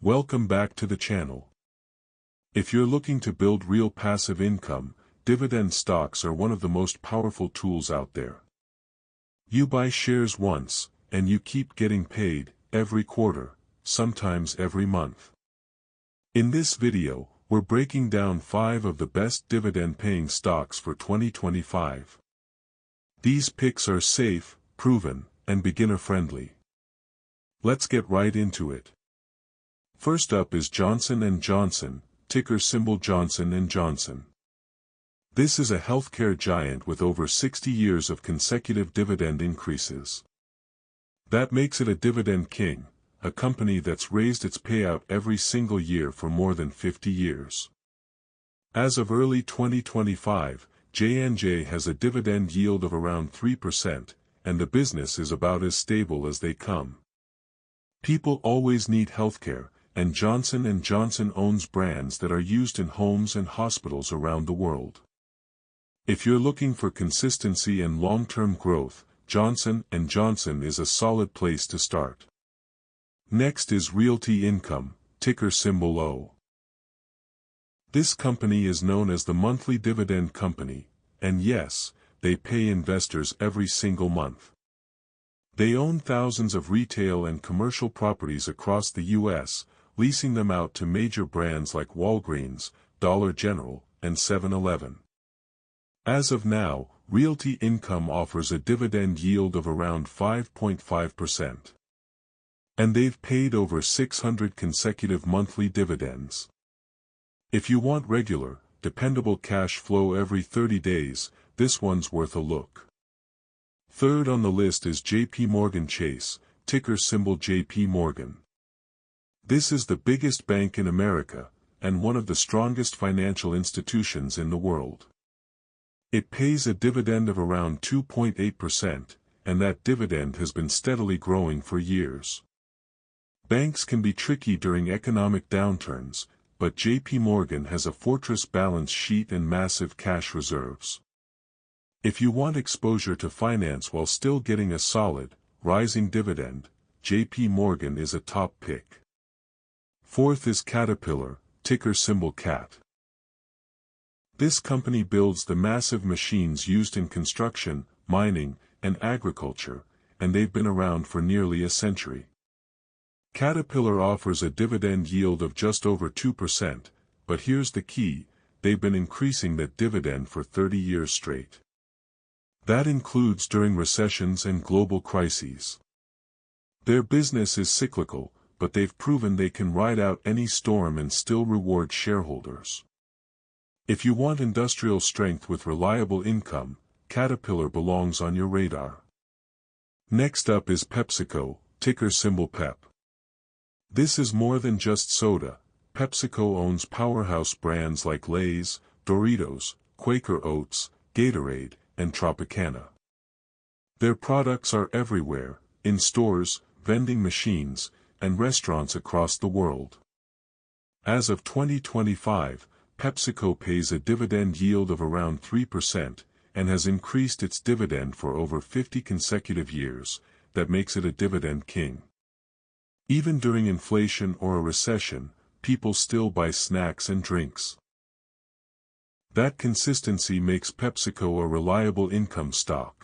Welcome back to the channel. If you're looking to build real passive income, dividend stocks are one of the most powerful tools out there. You buy shares once, and you keep getting paid every quarter, sometimes every month. In this video, we're breaking down 5 of the best dividend-paying stocks for 2025. These picks are safe, proven, and beginner-friendly. Let's get right into it. First up is Johnson & Johnson, ticker symbol Johnson & Johnson. This is a healthcare giant with over 60 years of consecutive dividend increases. That makes it a dividend king, a company that's raised its payout every single year for more than 50 years. As of early 2025, J&J has a dividend yield of around 3%, and the business is about as stable as they come. People always need healthcare, and Johnson & Johnson owns brands that are used in homes and hospitals around the world. If you're looking for consistency and long-term growth, Johnson & Johnson is a solid place to start. Next is Realty Income, ticker symbol O. This company is known as the monthly dividend company, and yes, they pay investors every single month. They own thousands of retail and commercial properties across the U.S., leasing them out to major brands like Walgreens, Dollar General, and 7-Eleven. As of now, Realty Income offers a dividend yield of around 5.5%. And they've paid over 600 consecutive monthly dividends. If you want regular, dependable cash flow every 30 days, this one's worth a look. Third on the list is J.P. Morgan Chase, ticker symbol J.P. Morgan. This is the biggest bank in America, and one of the strongest financial institutions in the world. It pays a dividend of around 2.8%, and that dividend has been steadily growing for years. Banks can be tricky during economic downturns, but J.P. Morgan has a fortress balance sheet and massive cash reserves. If you want exposure to finance while still getting a solid, rising dividend, J.P. Morgan is a top pick. Fourth is Caterpillar, ticker symbol CAT. This company builds the massive machines used in construction, mining, and agriculture, and they've been around for nearly a century. Caterpillar offers a dividend yield of just over 2%, but here's the key, they've been increasing that dividend for 30 years straight. That includes during recessions and global crises. Their business is cyclical, but they've proven they can ride out any storm and still reward shareholders. If you want industrial strength with reliable income, Caterpillar belongs on your radar. Next up is PepsiCo, ticker symbol PEP. This is more than just soda. PepsiCo owns powerhouse brands like Lay's, Doritos, Quaker Oats, Gatorade, and Tropicana. Their products are everywhere, in stores, vending machines, and restaurants across the world. As of 2025, PepsiCo pays a dividend yield of around 3%, and has increased its dividend for over 50 consecutive years. That makes it a dividend king. Even during inflation or a recession, people still buy snacks and drinks. That consistency makes PepsiCo a reliable income stock.